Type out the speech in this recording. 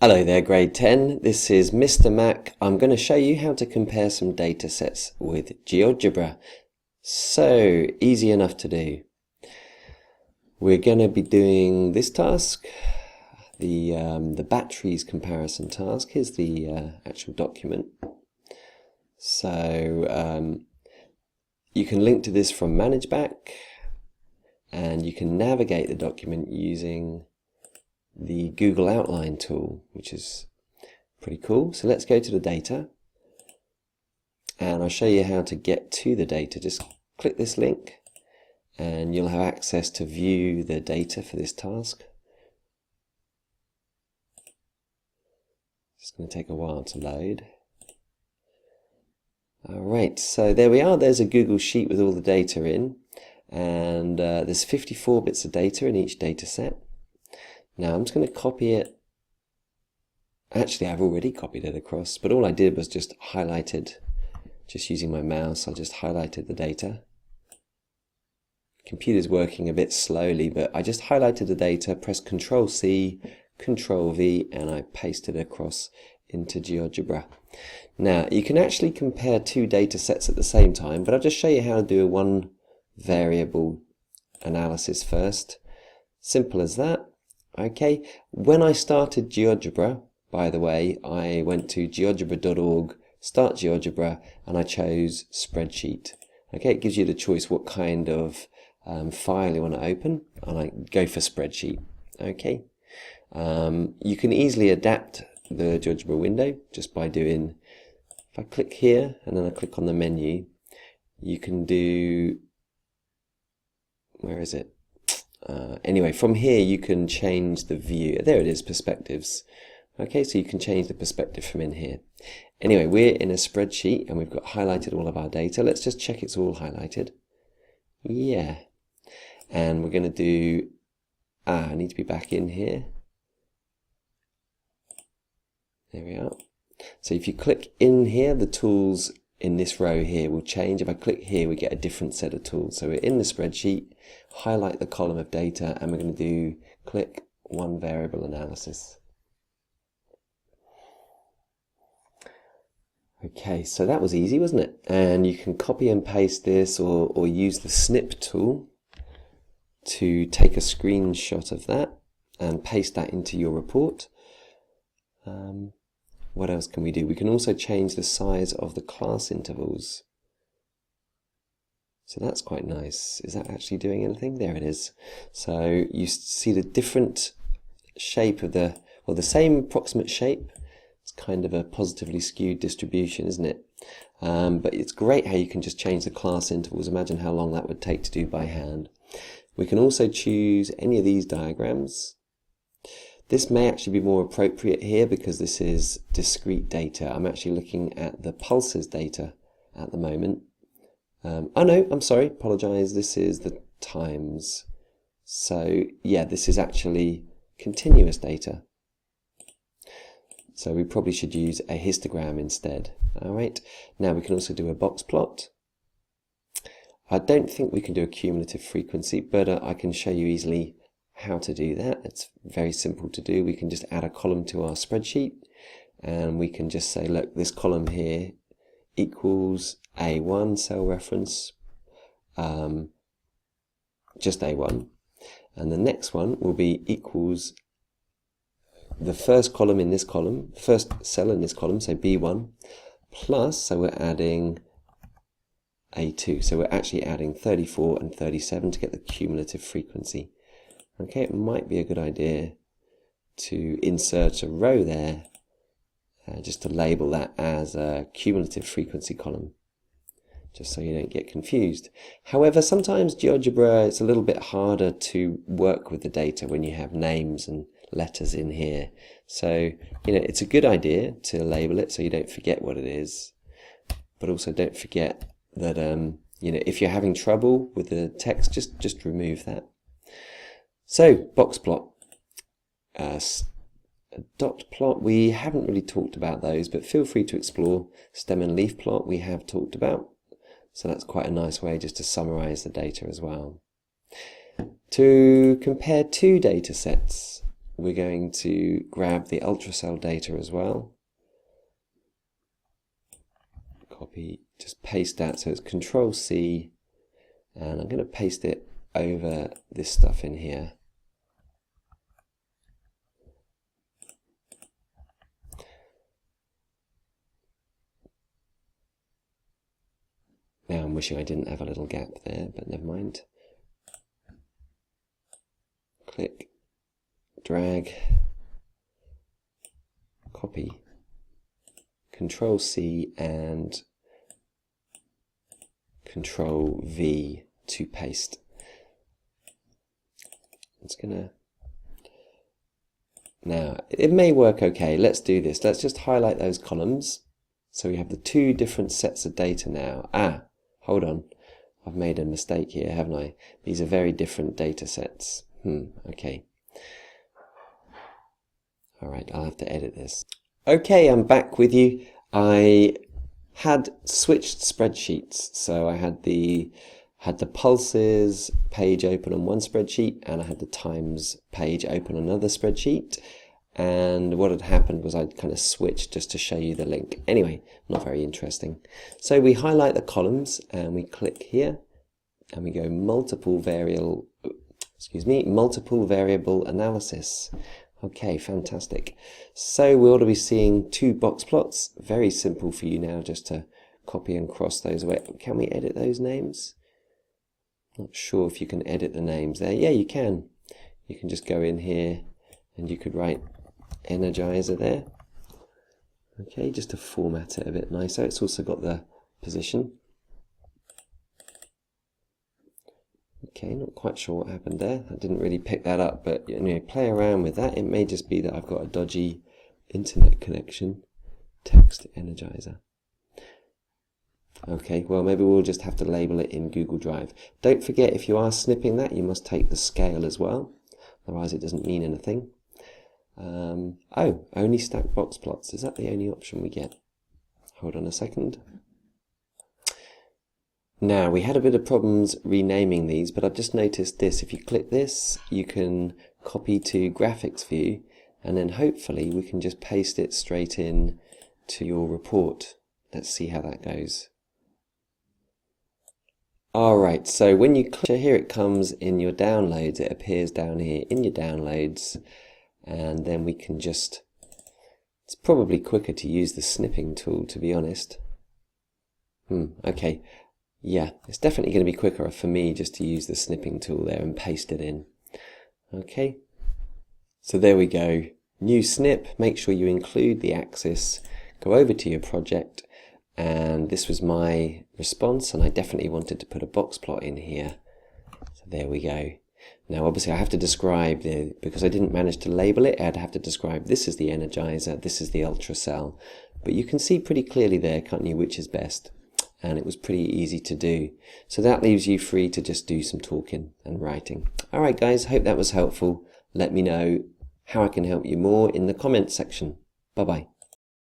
Hello there, grade 10. This is Mr. Mac. I'm going to show you how to compare some data sets with Geogebra. So, easy enough to do. We're going to be doing this task, the batteries comparison task. Here's the actual document. So, you can link to this from ManageBack, and you can navigate the document using the Google Outline tool, which is pretty cool. So let's go to the data, and I'll show you how to get to the data. Just click this link and you'll have access to view the data for this task. It's going to take a while to load. Alright, so there we are. There's a Google Sheet with all the data in, and there's 54 bits of data in each data set. Now I'm just going to copy it. Actually, I've already copied it across, but all I did was just highlighted, just using my mouse, I just highlighted the data. Computer's working a bit slowly, but I just highlighted the data, pressed Control-C, Control-V, and I pasted it across into Geogebra. Now, you can actually compare two data sets at the same time, but I'll just show you how to do a one variable analysis first. Simple as that. Okay, when I started Geogebra, by the way, I went to geogebra.org, start Geogebra, and I chose spreadsheet. Okay, it gives you the choice what kind of file you want to open, and I go for spreadsheet. Okay, you can easily adapt the Geogebra window just by doing, if I click here and then I click on the menu, you can do, where is it? Anyway, from here you can change the view. There it is, perspectives. Okay, so you can change the perspective from in here. Anyway, we're in a spreadsheet and we've got highlighted all of our data. Let's just check it's all highlighted. Yeah. And we're going to do, I need to be back in here. There we are. So if you click in here, the tools in this row here will change. If I click here, we get a different set of tools. So we're in the spreadsheet, highlight the column of data, and we're going to do click one variable analysis. Okay, so that was easy, wasn't it? And you can copy and paste this or use the snip tool to take a screenshot of that and paste that into your report. What else can we do? We can also change the size of the class intervals. So that's quite nice. Is that actually doing anything? There it is. So you see the different shape of the same approximate shape. It's kind of a positively skewed distribution, isn't it? But it's great how you can just change the class intervals. Imagine how long that would take to do by hand. We can also choose any of these diagrams. This may actually be more appropriate here because this is discrete data. I'm actually looking at the pulses data at the moment. Oh no, I'm sorry, apologize. This is the times. So yeah, this is actually continuous data. So we probably should use a histogram instead. All right. Now we can also do a box plot. I don't think we can do a cumulative frequency, but I can show you easily how to do that. It's very simple to do. We can just add a column to our spreadsheet, and we can just say, look, this column here equals A1 cell reference, just A1, and the next one will be equals the first column in this column, first cell in this column, so B1, plus, so we're adding A2, so we're actually adding 34 and 37 to get the cumulative frequency. Okay, it might be a good idea to insert a row there, just to label that as a cumulative frequency column, just so you don't get confused. However, sometimes Geogebra, it's a little bit harder to work with the data when you have names and letters in here. So, it's a good idea to label it so you don't forget what it is, but also don't forget that, if you're having trouble with the text, just remove that. So, box plot, dot plot, we haven't really talked about those, but feel free to explore. Stem and leaf plot we have talked about, so that's quite a nice way just to summarize the data as well. To compare two data sets, we're going to grab the ultracell data as well. Copy, just paste that, so it's Control C, and I'm going to paste it over this stuff in here. Now I'm wishing I didn't have a little gap there, but never mind. Click, drag, copy, Control C and Control V to paste. It's gonna, now it may work okay. Let's do this. Let's just highlight those columns. So we have the two different sets of data now. Hold on, I've made a mistake here, haven't I? These are very different data sets. Okay. All right, I'll have to edit this. Okay, I'm back with you. I had switched spreadsheets. So I had the pulses page open on one spreadsheet, and I had the times page open on another spreadsheet. And what had happened was I'd kind of switched just to show you the link. Anyway, not very interesting. So we highlight the columns and we click here and we go multiple variable analysis. Okay, fantastic. So we ought to be seeing two box plots. Very simple for you now just to copy and cross those away. Can we edit those names? Not sure if you can edit the names there. Yeah, you can. You can just go in here and you could write Energizer there. Okay, just to format it a bit nicer. It's also got the position. Okay, not quite sure what happened there. I didn't really pick that up, but play around with that. It may just be that I've got a dodgy internet connection. Text Energizer. Okay, well maybe we'll just have to label it in Google Drive. Don't forget, if you are snipping that, you must take the scale as well. Otherwise it doesn't mean anything. Only stack box plots. Is that the only option we get? Hold on a second. Now, we had a bit of problems renaming these, but I've just noticed this. If you click this, you can copy to graphics view, and then hopefully we can just paste it straight in to your report. Let's see how that goes. Alright, so when you click here, it comes in your downloads. It appears down here in your downloads. And then we can just, it's probably quicker to use the snipping tool, to be honest. Okay, yeah, it's definitely going to be quicker for me just to use the snipping tool there and paste it in. Okay, so there we go. New snip, make sure you include the axis, go over to your project, and this was my response, and I definitely wanted to put a box plot in here. So there we go. Now obviously I have to describe, because I didn't manage to label it, I'd have to describe this is the Energizer, this is the ultracell. But you can see pretty clearly there, can't you, which is best. And it was pretty easy to do. So that leaves you free to just do some talking and writing. Alright guys, hope that was helpful. Let me know how I can help you more in the comments section. Bye bye.